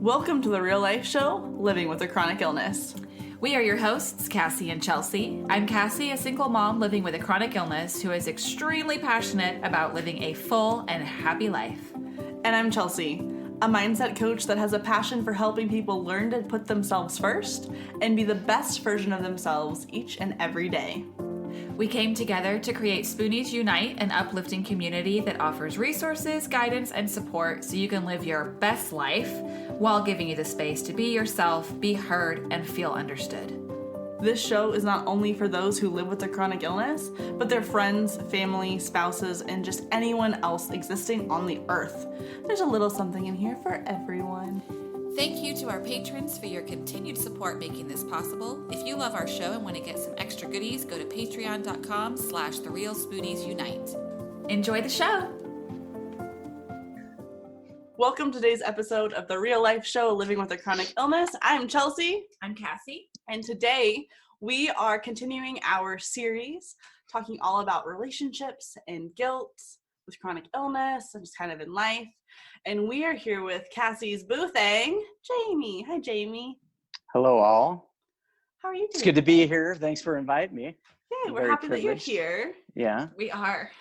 Welcome to the real life show, Living with a Chronic Illness. We are your hosts, Cassie and Chelsea. I'm Cassie, a single mom living with a chronic illness who is extremely passionate about living a full and happy life. And I'm Chelsea, a mindset coach that has a passion for helping people learn to put themselves first and be the best version of themselves each and every day. We came together to create Spoonies Unite, an uplifting community that offers resources, guidance, and support so you can live your best life while giving you the space to be yourself, be heard, and feel understood. This show is not only for those who live with a chronic illness, but their friends, family, spouses, and just anyone else existing on the earth. There's a little something in here for everyone. Thank you to our patrons for your continued support making this possible. If you love our show and want to get some extra goodies, go to patreon.com/therealspoonies_unite. Enjoy the show. Welcome to today's episode of the real life show, Living with a Chronic Illness. I'm Chelsea. I'm Cassie. And today we are continuing our series talking all about relationships and guilt with chronic illness and just kind of in life. And we are here with Cassie's boo thing, Jamie. Hi, Jamie. Hello, all. How are you doing? It's good to be here. Thanks for inviting me. Yeah, we're happy that you're here. Yeah. We are.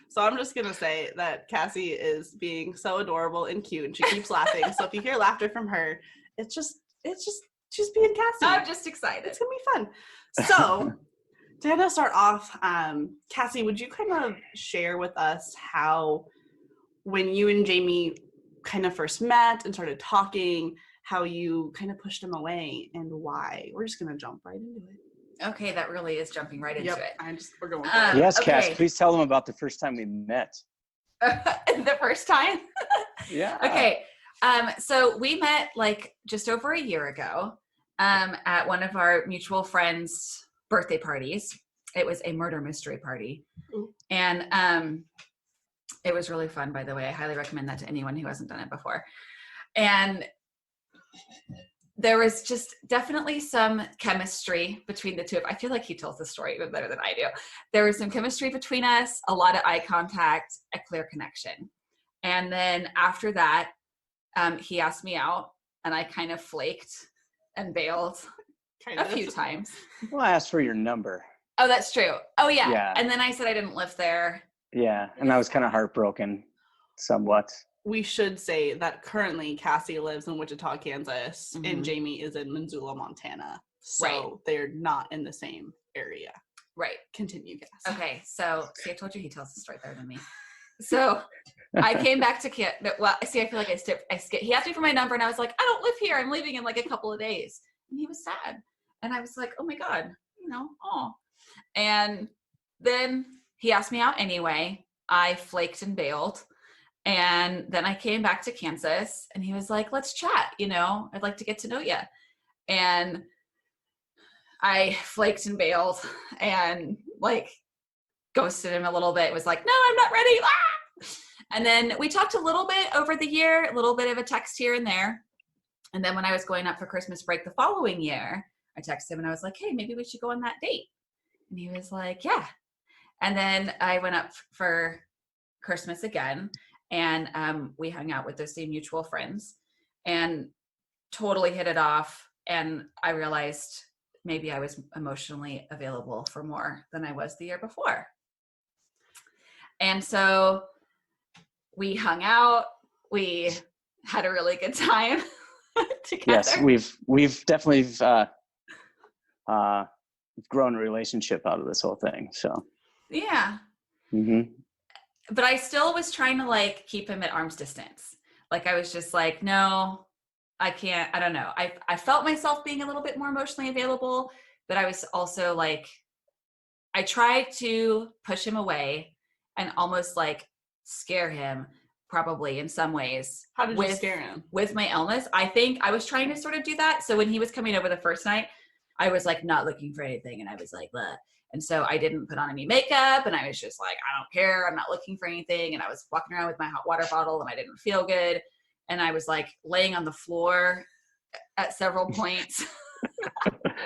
So I'm just going to say that Cassie is being so adorable and cute, and she keeps laughing. So if you hear laughter from her, it's just she's being Cassie. I'm just excited. It's going to be fun. So to kind of start off, Cassie, would you kind of share with us how, when you and Jamie kind of first met and started talking, how you kind of pushed him away and why? We're just going to jump right into it. Okay, that really is jumping right into it. We're going. Yes, okay. Cass, please tell them about the first time we met. The first time? Yeah. Okay. So we met like just over a year ago at one of our mutual friends' birthday parties. It was a murder mystery party. Ooh. And it was really fun, by the way. I highly recommend that to anyone who hasn't done it before. And there was just definitely some chemistry between the two of us. I feel like he tells the story even better than I do. There was some chemistry between us, a lot of eye contact, a clear connection. And then after that, he asked me out, and I kind of flaked and bailed a few times. Well, I asked for your number. Oh, that's true. Oh, yeah. Yeah. And then I said I didn't live there. Yeah, and I was kind of heartbroken, somewhat. We should say that currently Cassie lives in Wichita, Kansas, Mm-hmm. and Jamie is in Missoula, Montana. So Right. they're not in the same area. Right. Continue, Cass. Okay. So, see, I told you he tells the story better than me. So I came back to well, see, I feel like I skipped. He asked me for my number, and I was like, I don't live here. I'm leaving in like a couple of days. And he was sad. And I was like, oh my God, oh. And then he asked me out anyway. I flaked and bailed. And then I came back to Kansas, and he was like, let's chat, I'd like to get to know you. And I flaked and bailed and like ghosted him a little bit. It was like, no, I'm not ready. Ah! And then we talked a little bit over the year, a little bit of a text here and there. And then when I was going up for Christmas break the following year, I texted him and I was like, hey, maybe we should go on that date. And he was like, yeah. And then I went up for Christmas again, and we hung out with those same mutual friends and totally hit it off. And I realized maybe I was emotionally available for more than I was the year before. And so we hung out. We had a really good time together. Yes, we've definitely grown a relationship out of this whole thing. So yeah. Mm-hmm. But I still was trying to like keep him at arm's distance. Like I was just like, no, I can't. I don't know. I felt myself being a little bit more emotionally available, but I was also like, I tried to push him away and almost like scare him, probably in some ways. How did you scare him? With my illness. I think I was trying to sort of do that. So when he was coming over the first night, I was like not looking for anything, and I was like, bleh. And so I didn't put on any makeup, and I was just like, I don't care. I'm not looking for anything. And I was walking around with my hot water bottle, and I didn't feel good. And I was like laying on the floor at several points.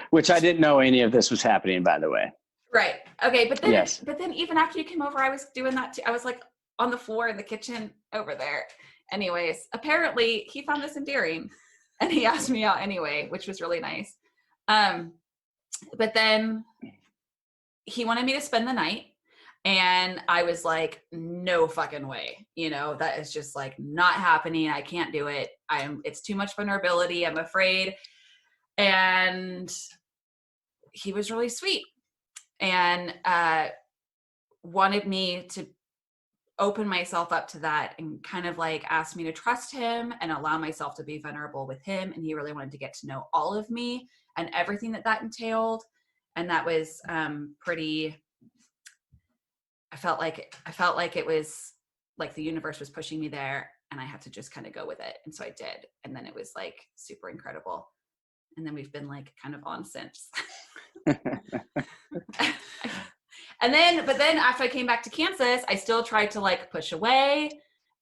Which I didn't know any of this was happening, by the way. Right. Okay. But then, Yes. even after you came over, I was doing that too. I was like on the floor in the kitchen over there. anyways, apparently he found this endearing and he asked me out anyway, which was really nice. But then he wanted me to spend the night. And I was like, no fucking way. You know, that is just like not happening. I can't do it. It's too much vulnerability. I'm afraid. And he was really sweet and wanted me to open myself up to that and kind of like asked me to trust him and allow myself to be vulnerable with him. And he really wanted to get to know all of me and everything that entailed. And that was pretty... I felt like it was like the universe was pushing me there and I had to just kind of go with it. And so I did. And then it was like super incredible. And then we've been like kind of on since. But then after I came back to Kansas, I still tried to like push away.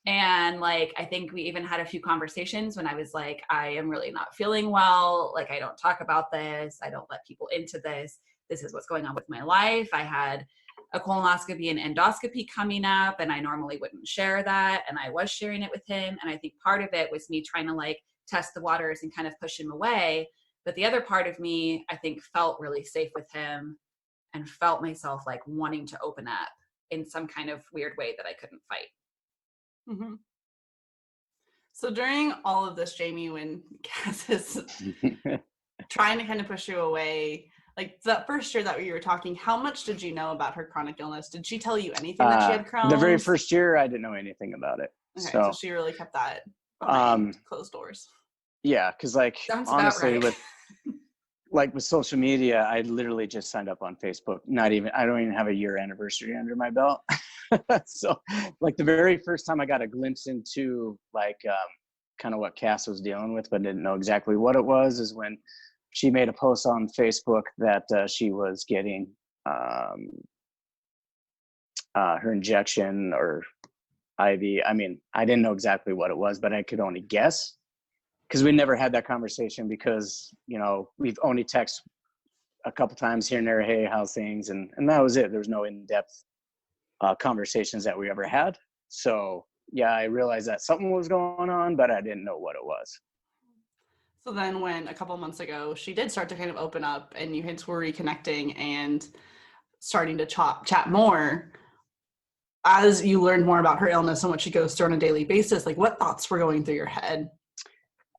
And like, I think we even had a few conversations when I was like, I am really not feeling well. Like, I don't talk about this. I don't let people into this. This is what's going on with my life. I had a colonoscopy and endoscopy coming up, and I normally wouldn't share that. And I was sharing it with him. And I think part of it was me trying to like test the waters and kind of push him away. But the other part of me, I think, felt really safe with him and felt myself like wanting to open up in some kind of weird way that I couldn't fight. Mm-hmm. So during all of this, Jamie, when Cass is trying to kind of push you away, like that first year that we were talking, how much did you know about her chronic illness? Did she tell you anything that she had Crohn's? The very first year, I didn't know anything about it. Okay, so she really kept that behind closed doors. Yeah, because like Sounds honestly, about right. with social media, I literally just signed up on Facebook. I don't even have a year anniversary under my belt. So like the very first time I got a glimpse into like kind of what Cass was dealing with, but didn't know exactly what it was, is when she made a post on Facebook that she was getting her injection or IV. I mean, I didn't know exactly what it was, but I could only guess because we never had that conversation because, you know, we've only texted a couple times here and there, hey, how's things? And that was it. There was no in-depth conversations that we ever had. So yeah, I realized that something was going on, but I didn't know what it was. So then when a couple months ago, she did start to kind of open up and you were reconnecting and starting to chat more, as you learned more about her illness and what she goes through on a daily basis, like what thoughts were going through your head?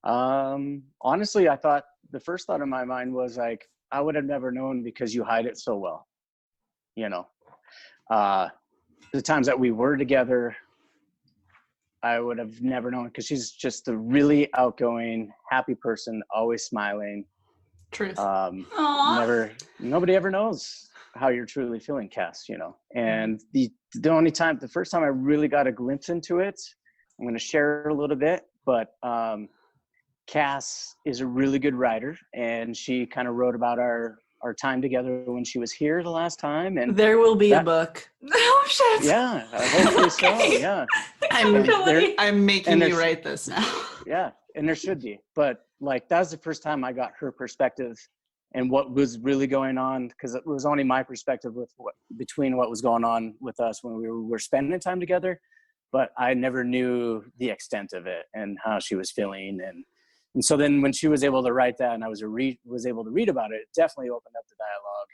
Honestly, I thought the first thought in my mind was like, I would have never known because you hide it so well. You know, the times that we were together, I would have never known because she's just a really outgoing, happy person, always smiling. Truth. Nobody ever knows how you're truly feeling, Cass, you know. And the first time I really got a glimpse into it, I'm going to share a little bit, but Cass is a really good writer, and she kind of wrote about our time together when she was here the last time. And there will be a book. Oh shit. Yeah, hopefully so. Yeah. I'm making you write this now. Yeah, and there should be. But like that was the first time I got her perspective and what was really going on, because it was only my perspective between what was going on with us when we were spending time together, but I never knew the extent of it and how she was feeling. And so then when she was able to write that and I was able to read about it, it definitely opened up the dialogue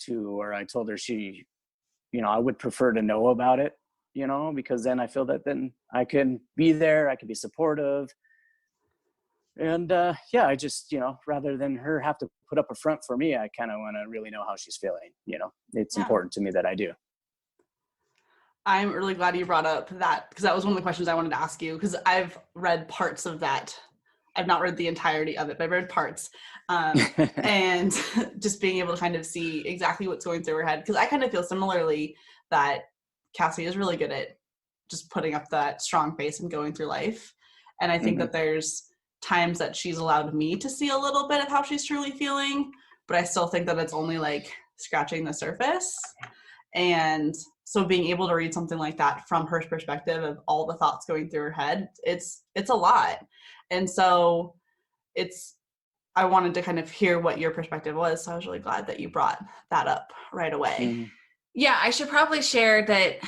to where I told her she, you know, I would prefer to know about it, you know, because then I feel that then I can be there, I can be supportive. And yeah, I just, you know, rather than her have to put up a front for me, I kind of want to really know how she's feeling, you know. It's important to me that I do. I'm really glad you brought up that, because that was one of the questions I wanted to ask you, because I've read parts of that. I've not read the entirety of it, but I've read parts. And just being able to kind of see exactly what's going through her head, because I kind of feel similarly that Cassie is really good at just putting up that strong face and going through life. And I think that there's times that she's allowed me to see a little bit of how she's truly feeling, but I still think that it's only like scratching the surface. And so being able to read something like that from her perspective of all the thoughts going through her head, it's a lot. And so I wanted to kind of hear what your perspective was. So I was really glad that you brought that up right away. Yeah, I should probably share that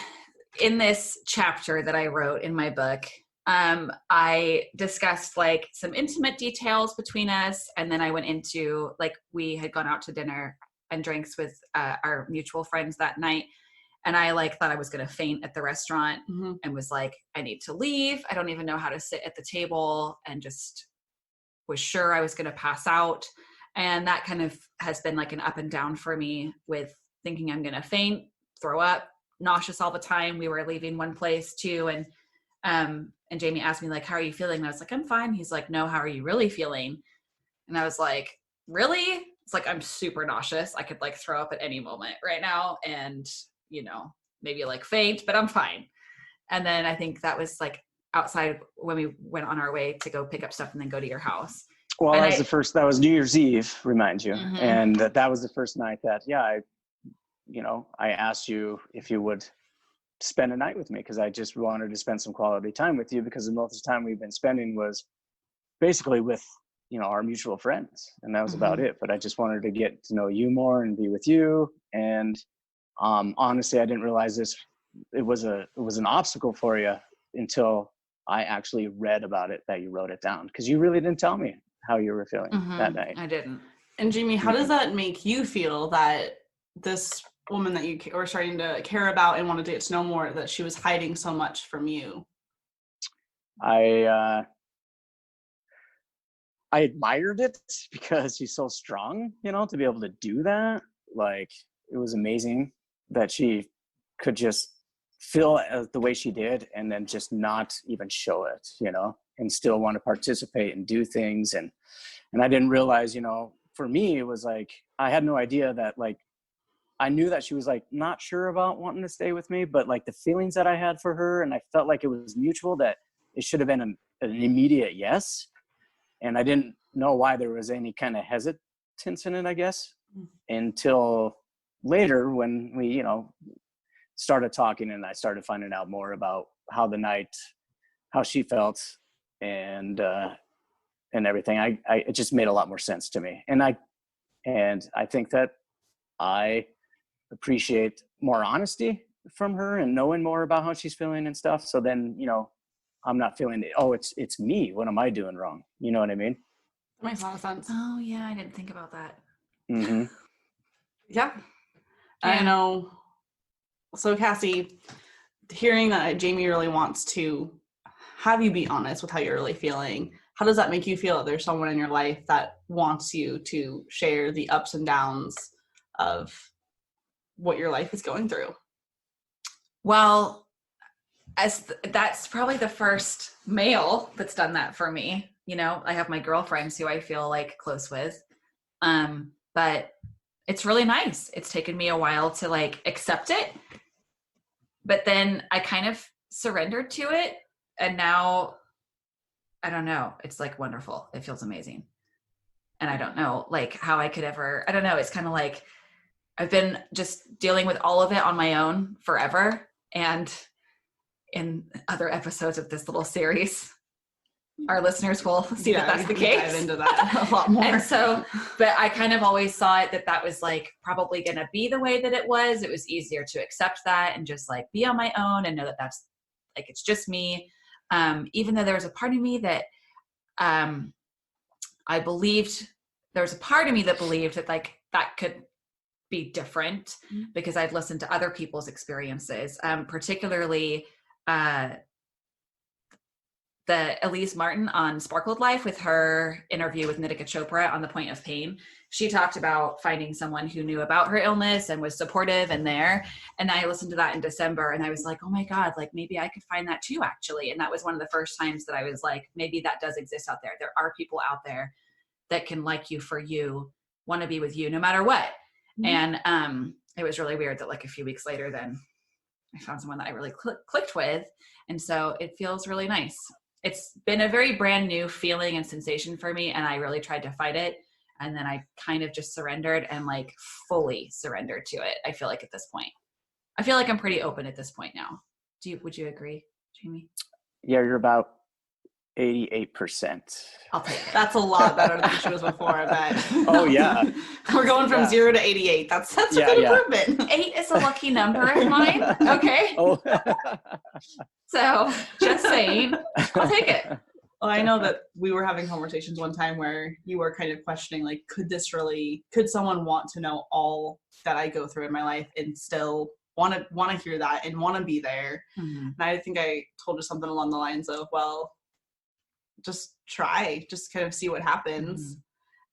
in this chapter that I wrote in my book, I discussed like some intimate details between us. And then I went into like, we had gone out to dinner and drinks with our mutual friends that night. And I like thought I was going to faint at the restaurant and was like, I need to leave. I don't even know how to sit at the table, and just was sure I was going to pass out. And that kind of has been like an up and down for me, with thinking I'm going to faint, throw up, nauseous all the time. We were leaving one place too. And Jamie asked me like, how are you feeling? And I was like, I'm fine. He's like, no, how are you really feeling? And I was like, really? It's like, I'm super nauseous. I could like throw up at any moment right now. And, you know, maybe like faint, but I'm fine. And then I think that was like outside when we went on our way to go pick up stuff and then go to your house. Well, and that was New Year's Eve, remind you. And that was the first night that, I asked you if you would spend a night with me, because I just wanted to spend some quality time with you, because the most of the time we've been spending was basically with, our mutual friends, and that was about it. But I just wanted to get to know you more and be with you. And honestly, I didn't realize it was an obstacle for you until I actually read about it, that you wrote it down, because you really didn't tell me how you were feeling that night. I didn't. And Jamie, how does that make you feel, that this woman that you were starting to care about and wanted to get to know more, that she was hiding so much from you? I admired it, because she's so strong, to be able to do that. Like, it was amazing that she could just feel the way she did, and then just not even show it, and still want to participate and do things. And I didn't realize, for me, it was like, I had no idea that, like, I knew that she was like not sure about wanting to stay with me, but like the feelings that I had for her, and I felt like it was mutual, that it should have been an immediate yes. And I didn't know why there was any kind of hesitance in it, I guess, until later when we, started talking, and I started finding out more about how she felt, and everything. It just made a lot more sense to me. And I think that I appreciate more honesty from her, and knowing more about how she's feeling and stuff. So then, I'm not feeling, it's me. What am I doing wrong? You know what I mean? That makes a lot of sense. Oh yeah, I didn't think about that. Yeah. I know. So Cassie, hearing that Jamie really wants to have you be honest with how you're really feeling, how does that make you feel that there's someone in your life that wants you to share the ups and downs of what your life is going through? Well, that's probably the first male that's done that for me. I have my girlfriends who I feel like close with, but it's really nice. It's taken me a while to like accept it, but then I kind of surrendered to it, and now I don't know. It's like wonderful. It feels amazing, and I don't know like how I could ever. I don't know. It's kind of like I've been just dealing with all of it on my own forever, and in other episodes of this little series, our listeners will see that that's the case. Dive into that a lot more. And so, but I kind of always saw it that was like probably going to be the way that it was. It was easier to accept that and just like be on my own and know that that's like, it's just me. Even though there was a part of me that I believed, there was a part of me that believed that like that could be different, because I've listened to other people's experiences, particularly the Elise Martin on Sparkled Life, with her interview with Nitika Chopra on The Point of Pain. She talked about finding someone who knew about her illness and was supportive and there. And I listened to that in December, and I was like, oh my God, like maybe I could find that too, actually. And that was one of the first times that I was like, maybe that does exist out there. There are people out there that can like you for you, want to be with you no matter what. And it was really weird that like a few weeks later, then I found someone that I really clicked with. And so it feels really nice. It's been a very brand new feeling and sensation for me, and I really tried to fight it. And then I kind of just surrendered and like fully surrendered to it. I feel like at this point, I feel like I'm pretty open at this point now. Would you agree, Jamie? Yeah, you're about 88%. I'll take it. That's a lot better than she was before, I bet. Oh, yeah. We're going from Yeah. 0 to 88. That's a Yeah, good yeah. improvement. 8 is a lucky number of mine. Okay. Oh. So just saying, I'll take it. Well, I know that we were having conversations one time where you were kind of questioning, like, could someone want to know all that I go through in my life and still want to hear that and want to be there? Mm-hmm. And I think I told you something along the lines of, well, just try, just kind of see what happens,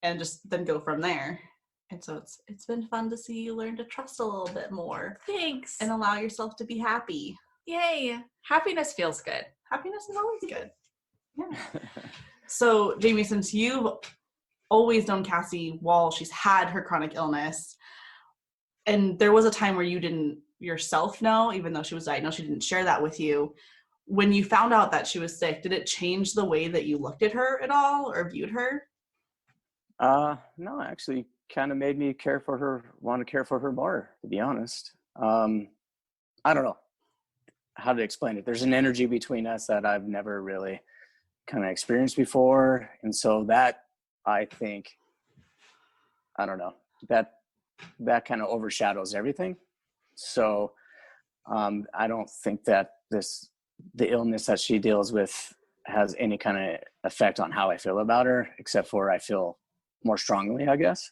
and just then go from there. And so it's been fun to see you learn to trust a little bit more. Thanks. And allow yourself to be happy. Yay. Happiness feels good. Happiness is always good. Yeah. So, Jamie, since you've always known Cassie while she's had her chronic illness, and there was a time where you didn't yourself know, even though she was diagnosed, she didn't share that with you. When you found out that she was sick, did it change the way that you looked at her at all or viewed her? No, actually kind of made me want to care for her more, to be honest. I don't know how to explain it. There's an energy between us that I've never really kind of experienced before. And so that, I think, I don't know, that kind of overshadows everything. So I don't think that the illness that she deals with has any kind of effect on how I feel about her, except for I feel more strongly, I guess.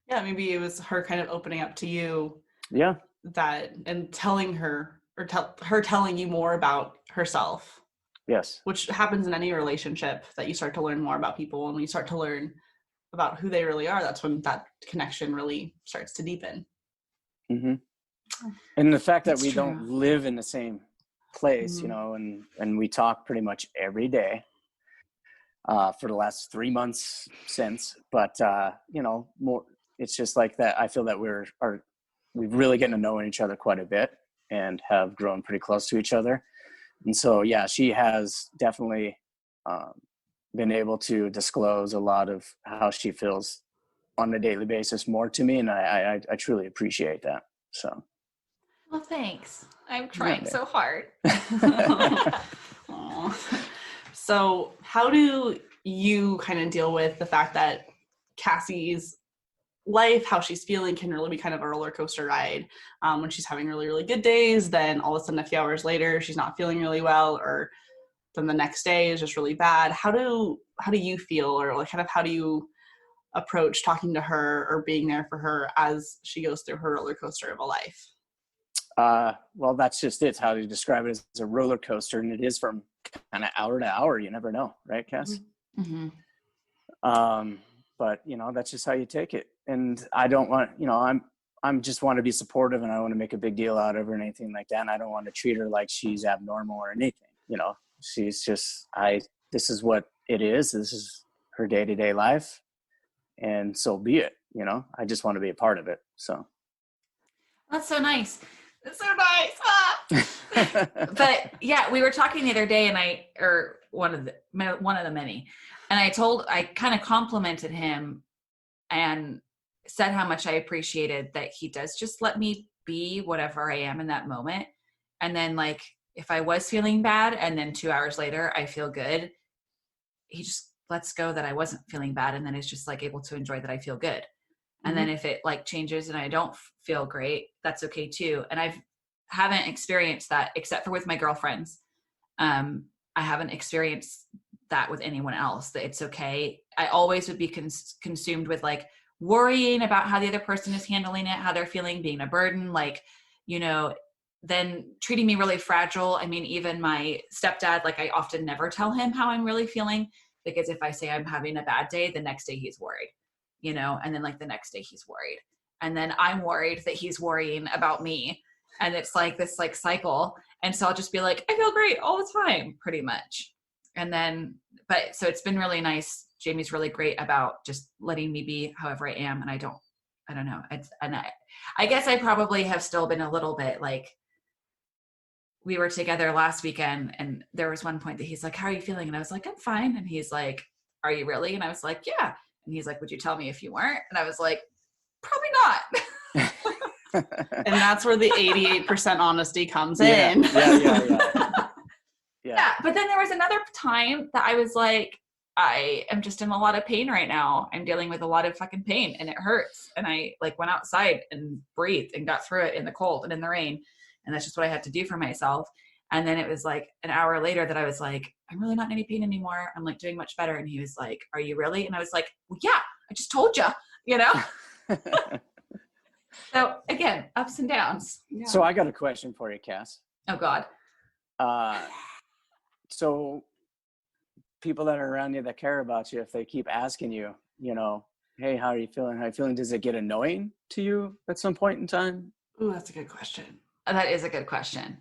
Yeah, maybe it was her kind of opening up to you. Yeah. That and telling her or her telling you more about herself. Yes. Which happens in any relationship, that you start to learn more about people, and when you start to learn about who they really are, that's when that connection really starts to deepen. Mm-hmm. And the fact that we true. don't live in the same place, you know, and we talk pretty much every day for the last 3 months since, but you know, more, it's just like that. I feel that we've really getting to know each other quite a bit and have grown pretty close to each other. And so, yeah, she has definitely been able to disclose a lot of how she feels on a daily basis more to me. And I truly appreciate that. So. Well, thanks. I'm trying so hard. So how do you kind of deal with the fact that Cassie's life, how she's feeling, can really be kind of a roller coaster ride? When she's having really, really good days, then all of a sudden a few hours later, she's not feeling really well, or then the next day is just really bad. How do you feel, or like kind of how do you approach talking to her or being there for her as she goes through her roller coaster of a life? Well, that's just it. How do you describe it as a roller coaster? And it is from kind of hour to hour. You never know. Right, Cass? Mm-hmm. But you know, that's just how you take it. And I don't want, you know, I'm just want to be supportive, and I want to make a big deal out of her and anything like that. And I don't want to treat her like she's abnormal or anything. You know, she's just, this is what it is. This is her day-to-day life. And so be it, you know, I just want to be a part of it. So. That's so nice. It's so nice. Ah! But yeah, we were talking the other day, and one of the many, and I kind of complimented him and said how much I appreciated that he does just let me be whatever I am in that moment. And then, like, if I was feeling bad and then 2 hours later I feel good, he just lets go that I wasn't feeling bad, and then is just like able to enjoy that I feel good. And then if it like changes and I don't feel great, that's okay too. And I haven't experienced that except for with my girlfriends. I haven't experienced that with anyone else, that it's okay. I always would be consumed with like worrying about how the other person is handling it, how they're feeling, being a burden, like, you know, then treating me really fragile. I mean, even my stepdad, like I often never tell him how I'm really feeling, because if I say I'm having a bad day, the next day he's worried. You know, and then like the next day he's worried, and then I'm worried that he's worrying about me, and it's like this like cycle. And so I'll just be like, I feel great all the time, pretty much. And then, but so it's been really nice. Jamie's really great about just letting me be however I am, and I don't know. I guess I probably have still been a little bit like, we were together last weekend, and there was one point that he's like, how are you feeling? And I was like, I'm fine. And he's like, are you really? And I was like, yeah. And he's like, would you tell me if you weren't? And I was like, probably not. And that's where the 88% honesty comes in. Yeah. Yeah, but then there was another time that I was like, I am just in a lot of pain right now. I'm dealing with a lot of fucking pain and it hurts. And I like went outside and breathed and got through it in the cold and in the rain. And that's just what I had to do for myself. And then it was like an hour later that I was like, I'm really not in any pain anymore. I'm like doing much better. And he was like, are you really? And I was like, well, yeah, I just told you, you know? So again, ups and downs. Yeah. So I got a question for you, Cass. Oh God. So people that are around you that care about you, if they keep asking you, you know, hey, how are you feeling? How are you feeling? Does it get annoying to you at some point in time? Ooh, that's a good question. That is a good question.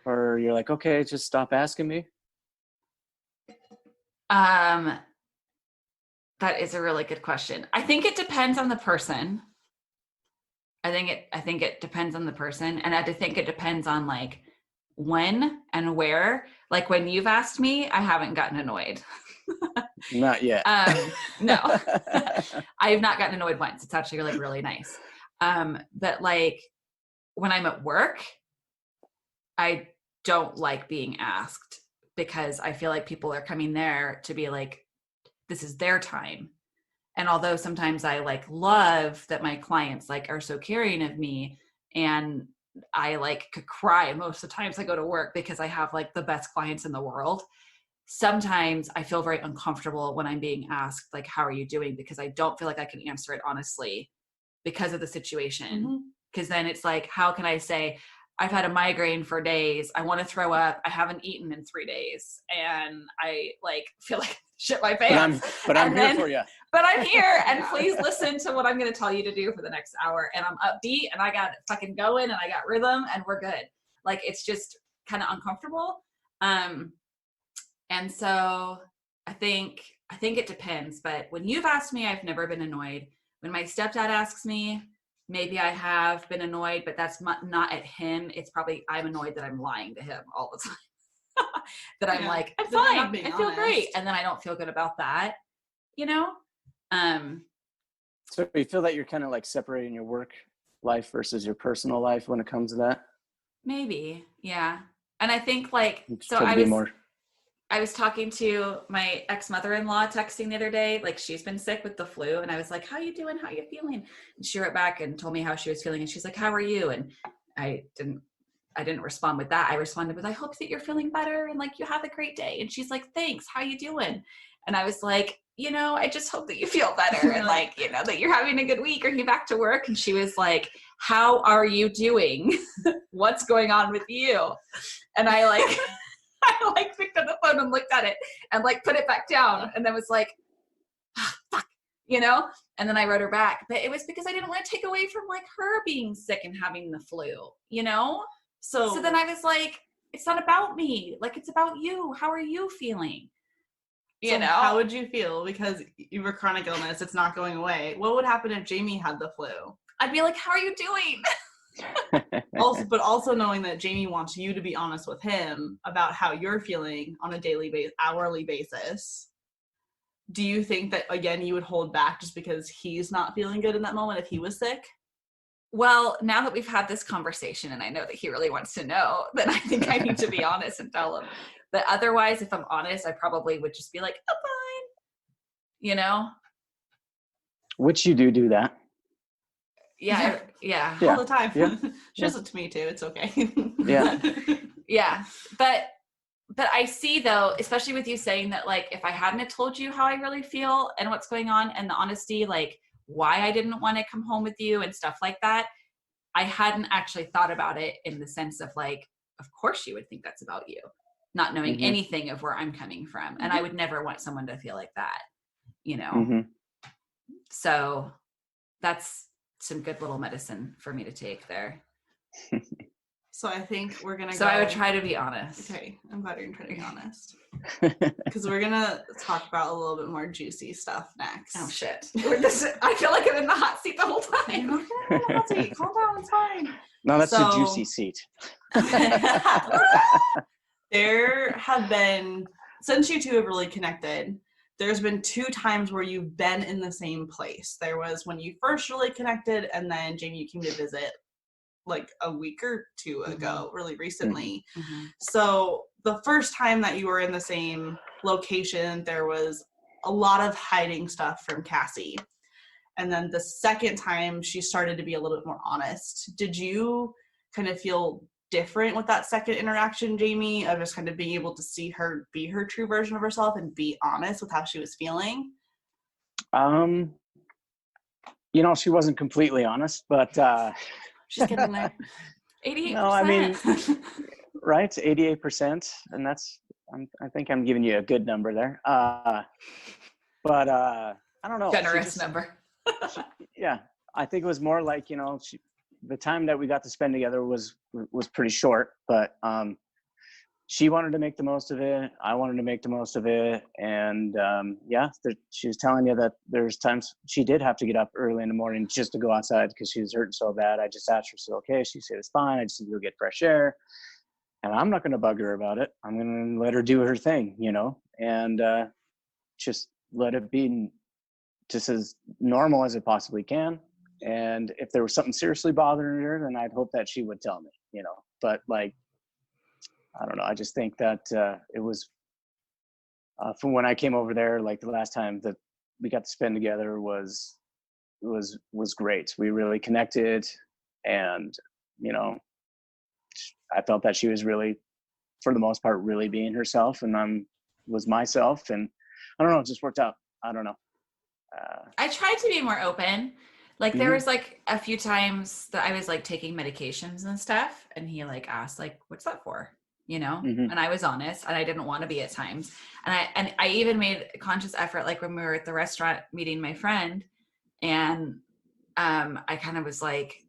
Or you're like, okay, just stop asking me? That is a really good question. I think it depends on the person. I think it depends on the person. And I think it depends on like when and where. Like when you've asked me, I haven't gotten annoyed. Not yet. No, I have not gotten annoyed once. It's actually like really nice. But like when I'm at work, I don't like being asked because I feel like people are coming there to be like, this is their time. And although sometimes I like love that my clients like are so caring of me, and I like could cry most of the times I go to work because I have like the best clients in the world. Sometimes I feel very uncomfortable when I'm being asked like, how are you doing? Because I don't feel like I can answer it honestly because of the situation. Because then it's like, how can I say, I've had a migraine for days. I want to throw up. I haven't eaten in 3 days. And I like feel like shit my pants. But I'm here for you. But I'm here and please listen to what I'm going to tell you to do for the next hour. And I'm upbeat and I got it fucking going and I got rhythm and we're good. Like, it's just kind of uncomfortable. And so I think it depends. But when you've asked me, I've never been annoyed. When my stepdad asks me, maybe I have been annoyed, but that's not at him. It's probably I'm annoyed that I'm lying to him all the time. That I'm like, I'm fine. I feel great. And then I don't feel good about that, you know? So you feel that you're kind of like separating your work life versus your personal life when it comes to that? Maybe. Yeah. And I think like, so I was talking to my ex-mother-in-law texting the other day, like she's been sick with the flu. And I was like, how you doing? How you feeling? And she wrote back and told me how she was feeling. And she's like, how are you? And I didn't respond with that. I responded with, I hope that you're feeling better and like you have a great day. And she's like, thanks. How you doing? And I was like, you know, I just hope that you feel better and like, you know, that you're having a good week. Are you back to work? And she was like, how are you doing? What's going on with you? And I like picked up the phone and looked at it and like put it back down and then was like, oh, fuck, you know? And then I wrote her back, but it was because I didn't want to take away from like her being sick and having the flu, you know? So then I was like, it's not about me. Like, it's about you. How are you feeling? You know? How would you feel? Because you were chronic illness, it's not going away. What would happen if Jamie had the flu? I'd be like, how are you doing? But also knowing that Jamie wants you to be honest with him about how you're feeling on a daily hourly basis. Do you think that, again, you would hold back just because he's not feeling good in that moment if he was sick? Well, now that we've had this conversation and I know that he really wants to know, then I think I need to be honest and tell him. But otherwise, if I'm honest, I probably would just be like, oh, fine. You know? Which you do that. Yeah. All the time. Yeah. She does it to me too. It's okay. Yeah. Yeah. But I see though, especially with you saying that, like, if I hadn't have told you how I really feel and what's going on and the honesty, like why I didn't want to come home with you and stuff like that, I hadn't actually thought about it in the sense of like, of course you would think that's about you, not knowing anything of where I'm coming from. And I would never want someone to feel like that, you know? So that's some good little medicine for me to take there. So I think we're going to So I would try to be honest. Okay. I'm glad you're trying to be honest. Because we're going to talk about a little bit more juicy stuff next. Oh, shit. I feel like I'm in the hot seat the whole time. You're not in the hot seat. Calm down. It's fine. No, that's the juicy seat. There have been, since you two have really connected, there's been 2 times where you've been in the same place. There was when you first really connected, and then Jamie, you came to visit like a week or 2 ago, really recently. So the first time that you were in the same location, there was a lot of hiding stuff from Cassie. And then the second time she started to be a little bit more honest. Did you kind of feel different with that second interaction, Jamie, of just kind of being able to see her be her true version of herself and be honest with how she was feeling? You know, she wasn't completely honest, but She's getting there. 88%. no, I mean, right, 88%, and that's I think I'm giving you a good number there. But I don't know. Generous number. Yeah, I think it was more like, you know, the time that we got to spend together was pretty short, but she wanted to make the most of it. I wanted to make the most of it. And she was telling you that there's times she did have to get up early in the morning just to go outside because she was hurting so bad. I just asked her, so okay. She said, it's fine. I just need to go get fresh air. And I'm not going to bug her about it. I'm going to let her do her thing, you know, and just let it be just as normal as it possibly can. And if there was something seriously bothering her, then I'd hope that she would tell me, you know. But like, I don't know. I just think that it was from when I came over there, like the last time that we got to spend together was great. We really connected, and you know, I felt that she was really, for the most part, really being herself, and was myself, and I don't know, it just worked out. I don't know. I tried to be more open. Like there was like a few times that I was like taking medications and stuff, and he like asked like, what's that for? You know? And I was honest, and I didn't want to be at times. And I even made a conscious effort, like when we were at the restaurant meeting my friend, and I kind of was like,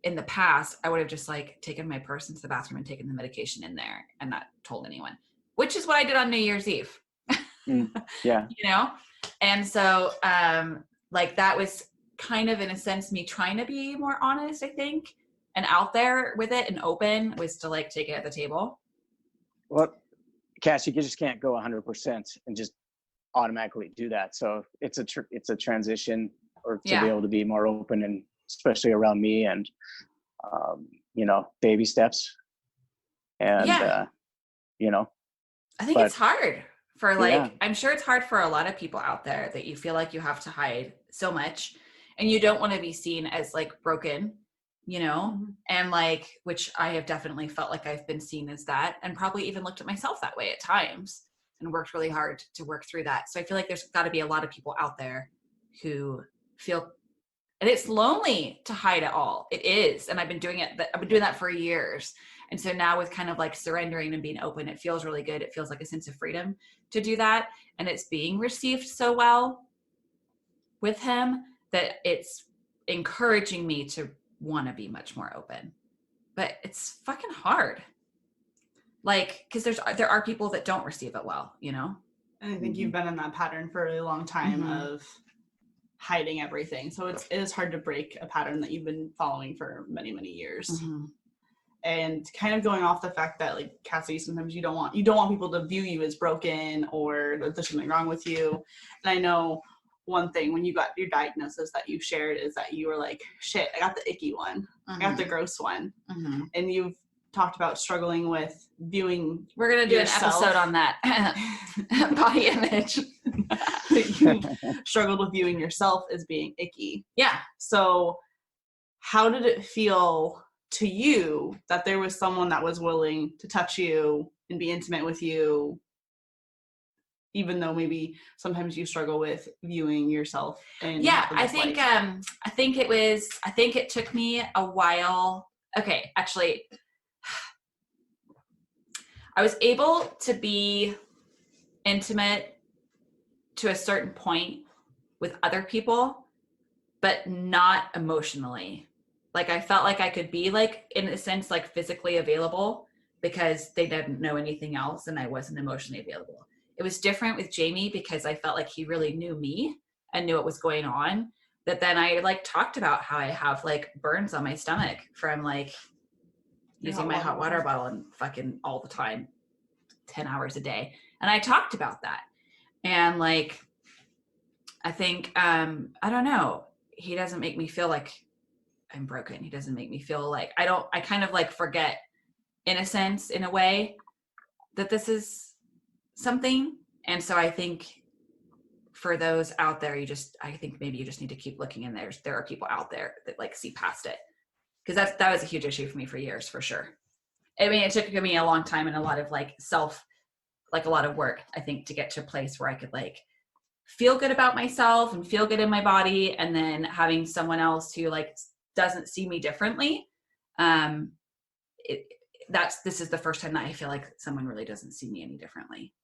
in the past, I would have just like taken my purse into the bathroom and taken the medication in there and not told anyone, which is what I did on New Year's Eve. Yeah. You know? And so like that was kind of in a sense me trying to be more honest, I think, and out there with it and open, was to like take it at the table. Well, Cass, you just can't go 100% and just automatically do that. So it's a transition, or to be able to be more open, and especially around me, and you know, baby steps. And you know, I think it's hard for like, I'm sure it's hard for a lot of people out there that you feel like you have to hide so much, and you don't want to be seen as like broken, you know, and like, which I have definitely felt like I've been seen as that, and probably even looked at myself that way at times, and worked really hard to work through that. So I feel like there's got to be a lot of people out there who feel, and it's lonely to hide it all. It is. And I've been doing that for years. And so now with kind of like surrendering and being open, it feels really good. It feels like a sense of freedom to do that. And it's being received so well with him that it's encouraging me to want to be much more open. But it's fucking hard. Like, because there are people that don't receive it well, you know? And I think you've been in that pattern for a really long time of hiding everything. So it is hard to break a pattern that you've been following for many, many years. And kind of going off the fact that, like, Cassie, sometimes you don't want people to view you as broken or that there's something wrong with you. And I know one thing when you got your diagnosis that you shared is that you were like, shit, I got the icky one. I got the gross one. And you've talked about struggling with viewing. We're going to do yourself. An episode on that. Body image. You struggled with viewing yourself as being icky. Yeah. So how did it feel to you that there was someone that was willing to touch you and be intimate with you, even though maybe sometimes you struggle with viewing yourself? I think it took me a while. Okay, actually, I was able to be intimate to a certain point with other people, but not emotionally. Like I felt like I could be like, in a sense, like physically available because they didn't know anything else and I wasn't emotionally available. It was different with Jamie because I felt like he really knew me and knew what was going on. That then I like talked about how I have like burns on my stomach from like using my hot water bottle and fucking all the time, 10 hours a day. And I talked about that. And like, I think, I don't know, he doesn't make me feel like I'm broken. He doesn't make me feel like I kind of like forget, in a sense, in a way, that this is something. And so I think for those out there, I think maybe you just need to keep looking, and there are people out there that like see past it. Cause that was a huge issue for me for years, for sure. I mean, it took me a long time and a lot of like a lot of work, I think, to get to a place where I could like feel good about myself and feel good in my body. And then having someone else who like doesn't see me differently. This is the first time that I feel like someone really doesn't see me any differently.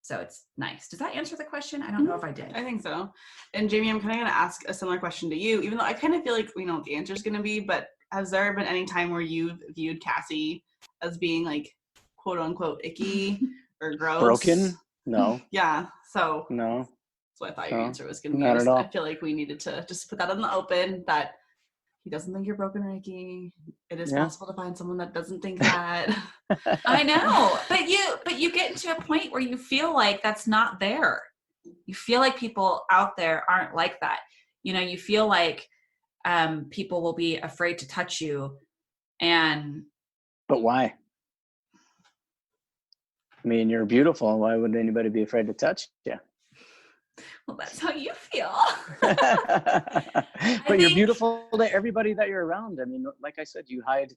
So it's nice. Does that answer the question? I don't know if I did. I think so. And Jamie, I'm kind of going to ask a similar question to you, even though I kind of feel like we know what the answer is going to be, but has there been any time where you've viewed Cassie as being like quote unquote icky or gross? Broken? No. Yeah. So No. that's what I thought your answer was going to be. Not at all. I feel like we needed to just put that in the open, that he doesn't think you're broken or icky. It is possible to find someone that doesn't think that. I know, but you get into a point where you feel like that's not there. You feel like people out there aren't like that. You know, you feel like people will be afraid to touch you. But why? I mean, you're beautiful. Why would anybody be afraid to touch you? Well, that's how you feel. But you're beautiful to everybody that you're around. I mean, like I said, you hide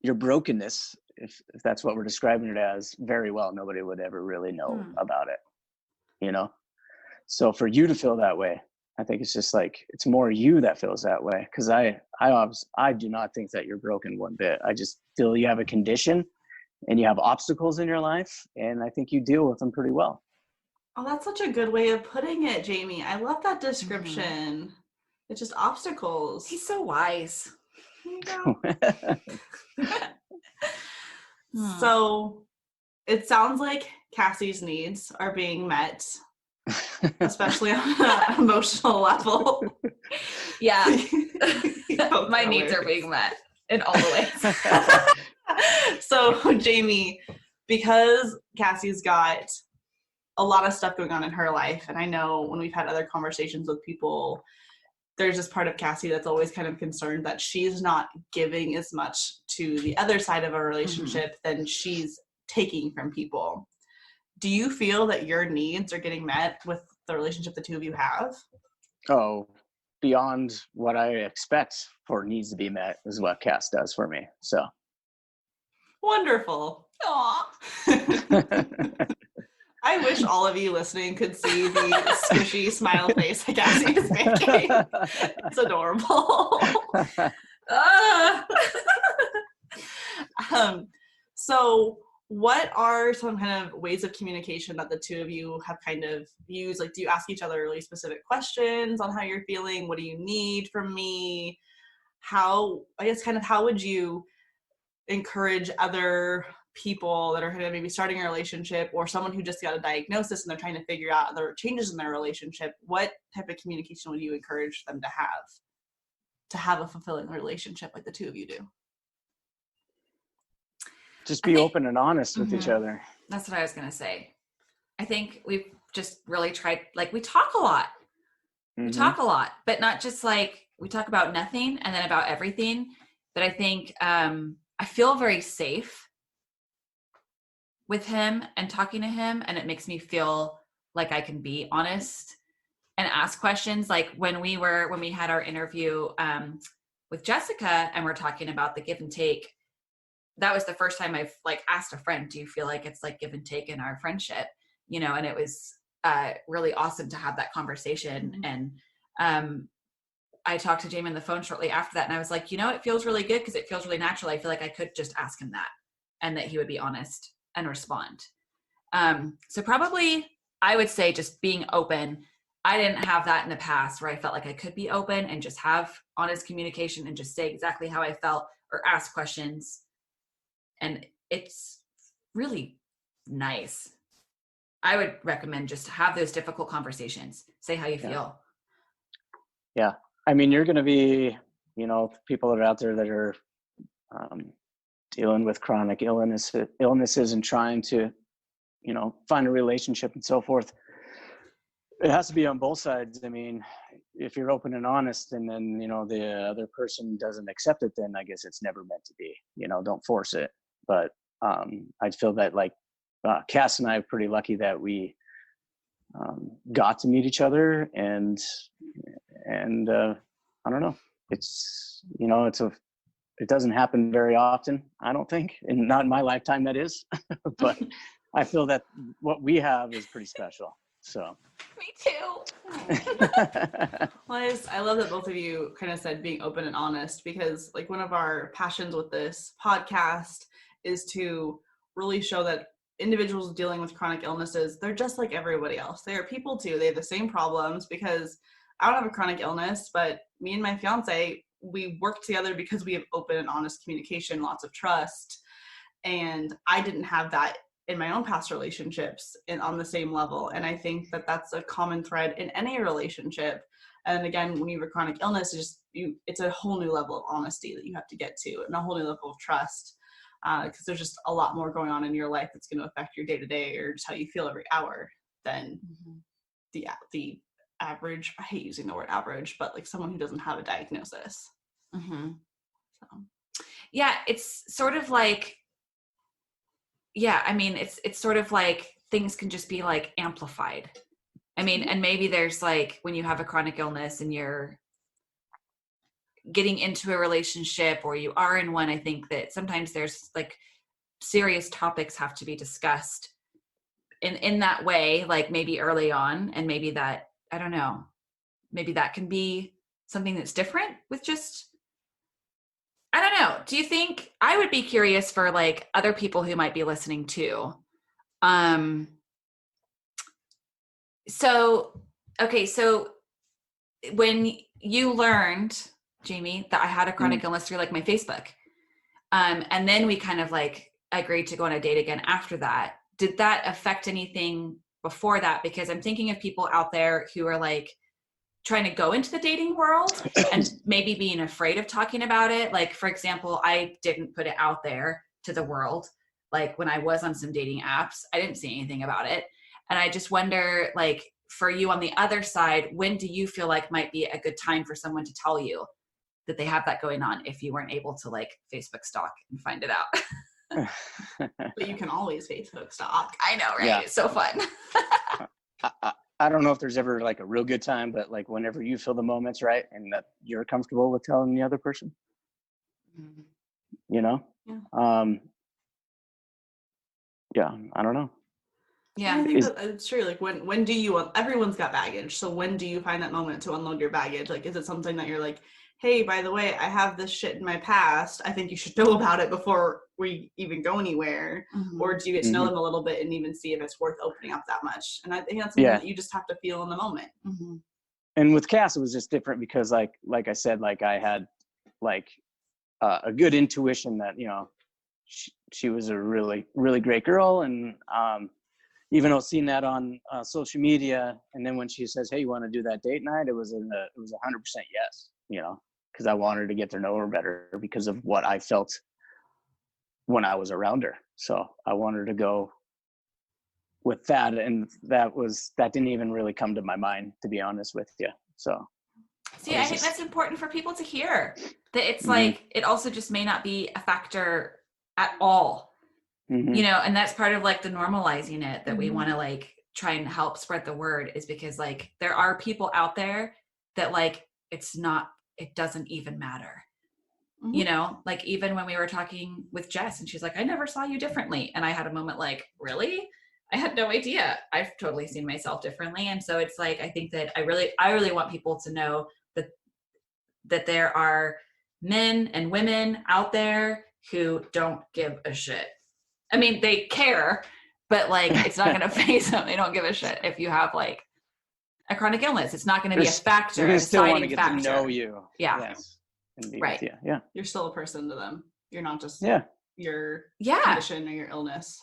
your brokenness, if that's what we're describing it as, very well. Nobody would ever really know about it, you know? So for you to feel that way, I think it's just like, it's more you that feels that way. Cause I do not think that you're broken one bit. I just feel you have a condition and you have obstacles in your life. And I think you deal with them pretty well. Oh, that's such a good way of putting it, Jamie. I love that description. Mm-hmm. It's just obstacles. He's so wise. So it sounds like Cassie's needs are being met, especially on an emotional level. Yeah. My needs are being met in all the ways. So Jamie, because Cassie's got a lot of stuff going on in her life, and I know when we've had other conversations with people, there's this part of Cassie that's always kind of concerned that she's not giving as much to the other side of a relationship than she's taking from people. Do you feel that your needs are getting met with the relationship the two of you have? Oh, beyond what I expect for needs to be met is what Cass does for me. So wonderful. Aww. I wish all of you listening could see the squishy smile face that Cassie is making. It's adorable. So what are some kind of ways of communication that the two of you have kind of used? Like, do you ask each other really specific questions on how you're feeling? What do you need from me? How would you encourage other people that are kind of maybe starting a relationship, or someone who just got a diagnosis and they're trying to figure out the changes in their relationship? What type of communication would you encourage them to have a fulfilling relationship like the two of you do? Just be open and honest with each other. That's what I was going to say. I think we've just really tried, like, we talk a lot. We talk a lot, but not just like we talk about nothing and then about everything. But I think I feel very safe with him and talking to him, and it makes me feel like I can be honest and ask questions. Like when we had our interview with Jessica and we're talking about the give and take, that was the first time I've like asked a friend, do you feel like it's like give and take in our friendship? You know, and it was really awesome to have that conversation. And I talked to Jamie on the phone shortly after that, and I was like, you know, it feels really good because it feels really natural. I feel like I could just ask him that and that he would be honest and respond. So probably I would say just being open. I didn't have that in the past where I felt like I could be open and just have honest communication and just say exactly how I felt or ask questions. And it's really nice. I would recommend just have those difficult conversations. Say how you feel. Yeah. I mean, you're going to be, you know, people that are out there that are dealing with chronic illnesses and trying to, you know, find a relationship and so forth. It has to be on both sides. I mean, if you're open and honest and then, you know, the other person doesn't accept it, then I guess it's never meant to be. You know, don't force it. But I feel that like Cass and I are pretty lucky that we got to meet each other, and I don't know, it's, you know, it doesn't happen very often, I don't think, and not in my lifetime, that is. But I feel that what we have is pretty special. So. Me too. Well, I love that both of you kind of said being open and honest, because like one of our passions with this podcast is to really show that individuals dealing with chronic illnesses, they're just like everybody else. They are people too. They have the same problems, because I don't have a chronic illness, but me and my fiance, we work together because we have open and honest communication, lots of trust. And I didn't have that in my own past relationships and on the same level. And I think that that's a common thread in any relationship. And again, when you have a chronic illness, it's a whole new level of honesty that you have to get to, and a whole new level of trust, because there's just a lot more going on in your life that's going to affect your day-to-day or just how you feel every hour than the average. I hate using the word average, but like someone who doesn't have a diagnosis. So. Yeah, it's sort of like, yeah, I mean, it's sort of like things can just be like amplified. I mean, and maybe there's like, when you have a chronic illness and you're getting into a relationship or you are in one, I think that sometimes there's like serious topics have to be discussed in that way, like maybe early on. And maybe that, I don't know, maybe that can be something that's different with just, I don't know. Do you think, I would be curious for like other people who might be listening too. So when you learned, Jamie, that I had a chronic illness through like my Facebook, and then we kind of like agreed to go on a date again after that, did that affect anything before that? Because I'm thinking of people out there who are like trying to go into the dating world and maybe being afraid of talking about it. Like, for example, I didn't put it out there to the world. Like when I was on some dating apps, I didn't say anything about it. And I just wonder, like, for you on the other side, when do you feel like might be a good time for someone to tell you that they have that going on if you weren't able to like Facebook stalk and find it out? But you can always Facebook stalk. I know, right? Yeah. It's so fun. I don't know if there's ever like a real good time, but like whenever you feel the moment's right and that you're comfortable with telling the other person, you know? Yeah, I don't know. Yeah. I think that it's true. Like when do you, everyone's got baggage. So when do you find that moment to unload your baggage? Like, is it something that you're like, hey, by the way, I have this shit in my past. I think you should know about it before we even go anywhere. Or do you get to know them a little bit and even see if it's worth opening up that much? And I think that's something that you just have to feel in the moment. And with Cass, it was just different because like I said, like I had like a good intuition that, you know, she was a really, really great girl. And even though seeing that on social media, and then when she says, hey, you want to do that date night? It was 100% yes, you know, because I wanted to get to know her better because of what I felt when I was around her. So I wanted to go with that. And that didn't even really come to my mind, to be honest with you. So. See, I think that's important for people to hear, that it's like, it also just may not be a factor at all, you know, and that's part of like the normalizing it that we want to like try and help spread the word, is because like there are people out there that like, it doesn't even matter. You know, like even when we were talking with Jess and she's like, I never saw you differently. And I had a moment like, really? I had no idea. I've totally seen myself differently. And so it's like, I think that I really want people to know that there are men and women out there who don't give a shit. I mean, they care, but like, it's not going to phase them. They don't give a shit if you have like a chronic illness. It's not going to be a factor. They a still want to deciding get factor. to know you. Yeah. Yes. And be Right. with you. Yeah. You're still a person to them. You're not just your condition or your illness.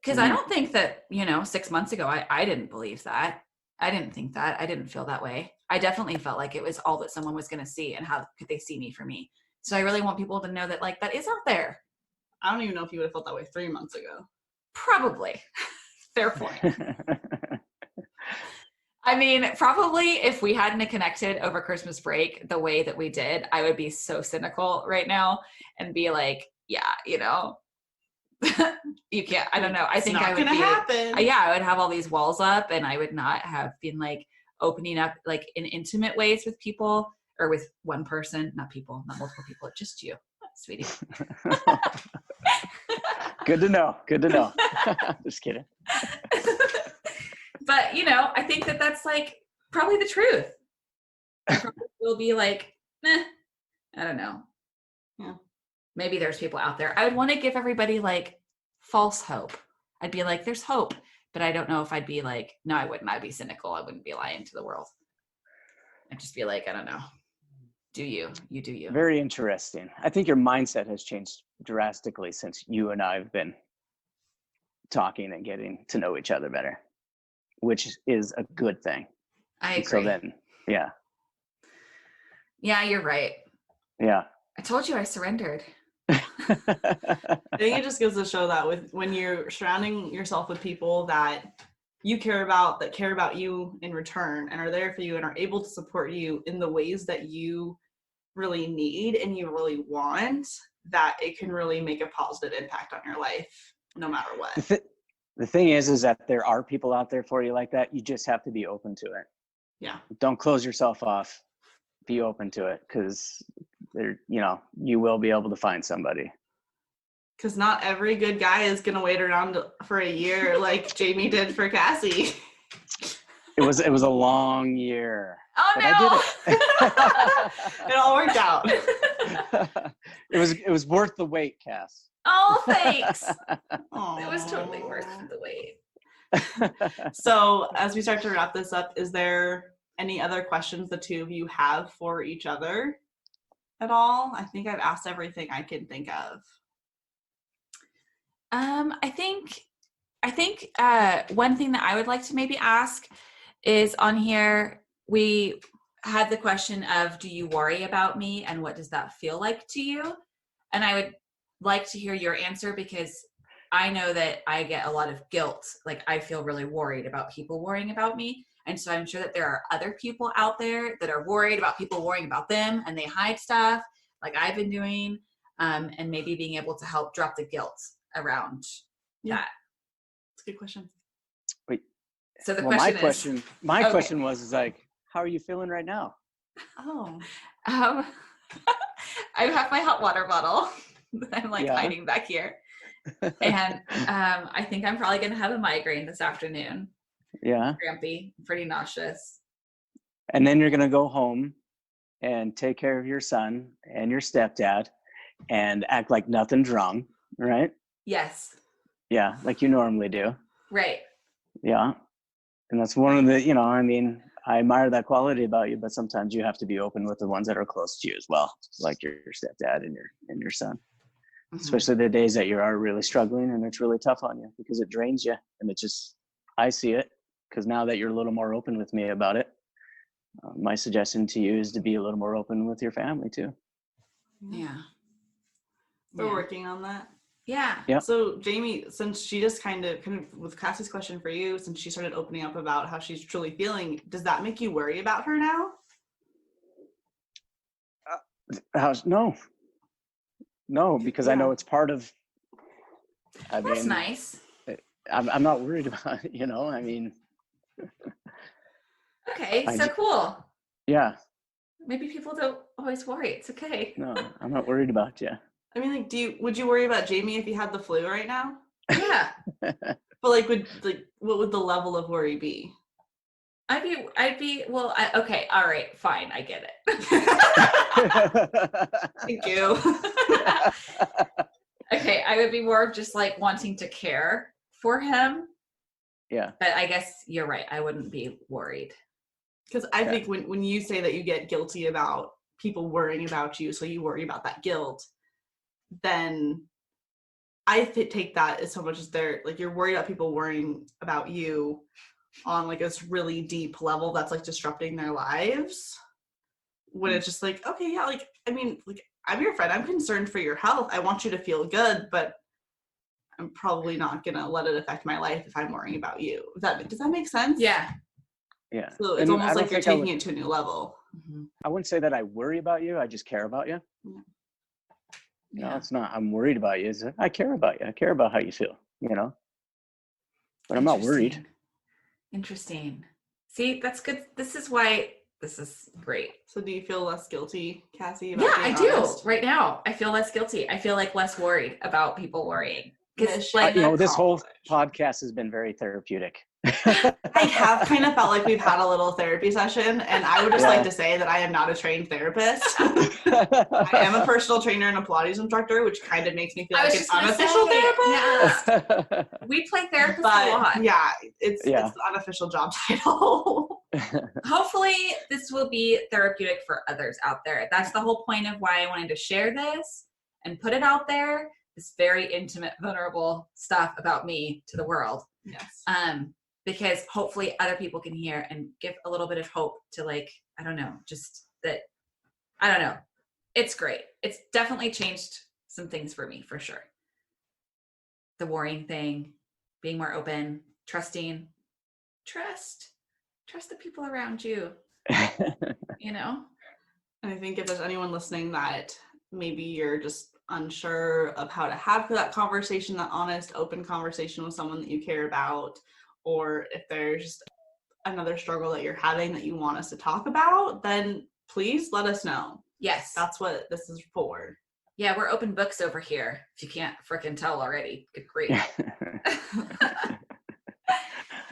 Because I don't think that, you know, 6 months ago, I didn't believe that. I didn't think that. I didn't feel that way. I definitely felt like it was all that someone was going to see, and how could they see me for me. So I really want people to know that like that is out there. I don't even know if you would have felt that way 3 months ago. Probably. Fair point. I mean, probably if we hadn't connected over Christmas break the way that we did, I would be so cynical right now and be like, yeah, you know, You can't. I don't know. I think I not would gonna be. happen. Yeah, I would have all these walls up, and I would not have been like opening up like in intimate ways with people or with one person, not multiple people, just you, sweetie. Good to know. Good to know. Just kidding. But I think that that's like probably the truth. I probably will be like, I don't know. Yeah. Maybe there's people out there. I would want to give everybody like false hope. I'd be like, there's hope, but I don't know if I'd be like, no, I wouldn't. I'd be cynical. I wouldn't be lying to the world. I'd just be like, I don't know. Do you do you. Very interesting. I think your mindset has changed drastically since you and I have been talking and getting to know each other better, which is a good thing. I agree. So then, yeah. Yeah, you're right. Yeah. I told you I surrendered. I think it just goes to show that when you're surrounding yourself with people that you care about, that care about you in return and are there for you and are able to support you in the ways that you really need and you really want, that it can really make a positive impact on your life no matter what. The thing is that there are people out there for you like that. You just have to be open to it. Yeah. Don't close yourself off. Be open to it, because you will be able to find somebody. Because not every good guy is going to wait around for a year like Jamie did for Cassie. It was a long year. Oh, but no. I did it. It all worked out. It was worth the wait, Cass. Oh, thanks. Aww. It was totally worth the wait. So as we start to wrap this up, is there any other questions the two of you have for each other at all? I think I've asked everything I can think of. I think one thing that I would like to maybe ask is, on here we had the question of, do you worry about me and what does that feel like to you? And I would like to hear your answer, because I know that I get a lot of guilt. Like, I feel really worried about people worrying about me. And so I'm sure that there are other people out there that are worried about people worrying about them, and they hide stuff like I've been doing, and maybe being able to help drop the guilt around that. That's a good question. Wait. So the My question was like, how are you feeling right now? Oh. I have my hot water bottle that I'm hiding back here. And I think I'm probably going to have a migraine this afternoon. Yeah. Crampy, pretty nauseous. And then you're going to go home and take care of your son and your stepdad and act like nothing's wrong, right? Yes. Yeah, like you normally do. Right. Yeah. And that's one of the, I admire that quality about you, but sometimes you have to be open with the ones that are close to you as well, like your stepdad and your son. Mm-hmm. Especially the days that you are really struggling and it's really tough on you, because it drains you. And I see it, because now that you're a little more open with me about it, my suggestion to you is to be a little more open with your family too. Yeah. We're working on that. Yeah. So Jamie, since she just kind of with Cassie's question for you, since she started opening up about how she's truly feeling, does that make you worry about her now? No, because I know it's part of. That's nice. I'm not worried about it, Okay, cool. Yeah. Maybe people don't always worry. It's okay. No, I'm not worried about you. Would you worry about Jamie if he had the flu right now? Yeah. But what would the level of worry be? Okay, all right, fine, I get it. Thank you. Okay, I would be more of just wanting to care for him. Yeah. But I guess you're right. I wouldn't be worried. Because I think when you say that you get guilty about people worrying about you, so you worry about that guilt, then I take that as so much as you're worried about people worrying about you on this really deep level that's disrupting their lives. When it's just okay, yeah, I'm your friend. I'm concerned for your health. I want you to feel good, but I'm probably not gonna let it affect my life if I'm worrying about you. Does that make sense? Yeah. Yeah. So it's almost like you're taking it to a new level. I wouldn't say that I worry about you. I just care about you. Yeah. You know, it's not, I'm worried about you. It's, I care about you. I care about how you feel, you know, but I'm not worried. Interesting. See, that's good. This is why this is great. So do you feel less guilty, Cassie? About Yeah, I being do. honest? Right now, I feel less guilty. I feel like less worried about people worrying. Because Mission like, You know, this whole accomplished. podcast has been very therapeutic. I have kind of felt like we've had a little therapy session, and I would just like to say that I am not a trained therapist. I am a personal trainer and a Pilates instructor, which kind of makes me feel like an unofficial therapist. Yeah, we play therapists a lot. But yeah, it's the unofficial job title. Hopefully this will be therapeutic for others out there. That's the whole point of why I wanted to share this and put it out there, this very intimate, vulnerable stuff about me to the world. Yes. Because hopefully other people can hear and give a little bit of hope to, like, I don't know, just that, I don't know. It's great. It's definitely changed some things for me, for sure. The worrying thing, being more open, trusting, trust the people around you, you know? And I think if there's anyone listening that maybe you're just unsure of how to have that conversation, that honest, open conversation with someone that you care about, or if there's just another struggle that you're having that you want us to talk about, then please let us know. Yes. That's what this is for. Yeah, we're open books over here, if you can't frickin' tell already. Good grief.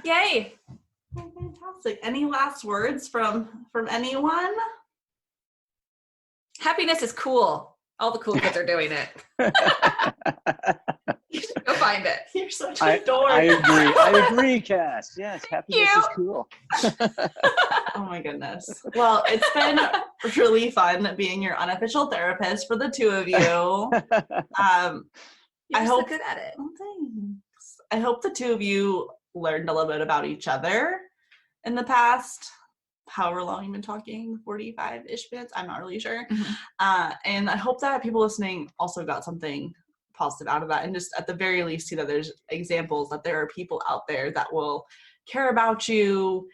Yay. Oh, fantastic. Any last words from anyone? Happiness is cool. All the cool kids are doing it. You should go find it. You're such a dork. I agree, Cass. Yes, happiness is cool. Oh my goodness. Well, it's been really fun being your unofficial therapist for the two of you. You're I so hope good at it. Oh, thanks. I hope the two of you learned a little bit about each other in the past, however long you've been talking, 45-ish minutes, I'm not really sure. Mm-hmm. And I hope that people listening also got something positive out of that, and just at the very least see that there's examples that there are people out there that will care about you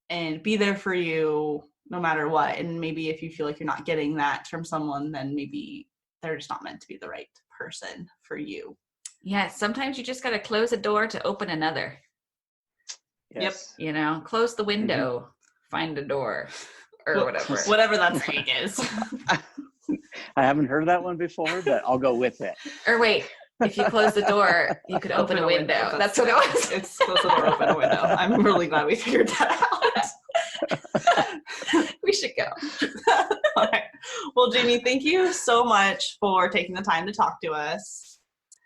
and be there for you no matter what. And maybe if you feel like you're not getting that from someone, then maybe they're just not meant to be the right person for you. Yeah, sometimes you just got to close a door to open another. Yes. Yep. You know, close the window, find a door, or whatever. Whatever that saying is. I haven't heard that one before, but I'll go with it. Or wait, if you close the door, you could open a window. That's what it was. It's close the door, open a window. I'm really glad we figured that out. We should go. All right. Well, Jamie, thank you so much for taking the time to talk to us.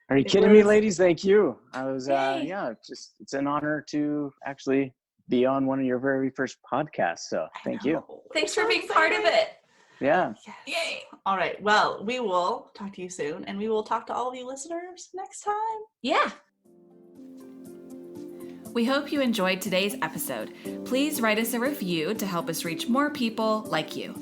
Are you kidding me, ladies? Thank you. I was, it's an honor to actually be on one of your very first podcasts. So thank you. Thanks for being part of it. Yeah. Yes. Yay. All right. Well, we will talk to you soon, and we will talk to all of you listeners next time. Yeah. We hope you enjoyed today's episode. Please write us a review to help us reach more people like you.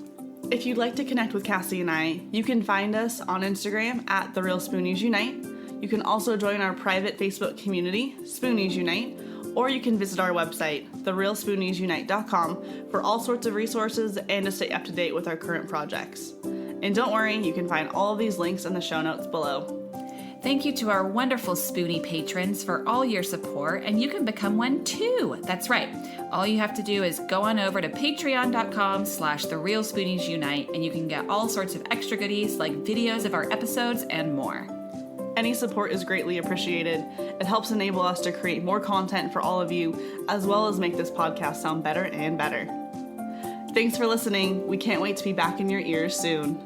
If you'd like to connect with Cassie and I, you can find us on Instagram at The Real Spoonies Unite. You can also join our private Facebook community, Spoonies Unite, or you can visit our website, therealspooniesunite.com, for all sorts of resources and to stay up to date with our current projects. And don't worry, you can find all of these links in the show notes below. Thank you to our wonderful Spoonie patrons for all your support, and you can become one too. That's right. All you have to do is go on over to patreon.com/therealspooniesunite, and you can get all sorts of extra goodies like videos of our episodes and more. Any support is greatly appreciated. It helps enable us to create more content for all of you, as well as make this podcast sound better and better. Thanks for listening. We can't wait to be back in your ears soon.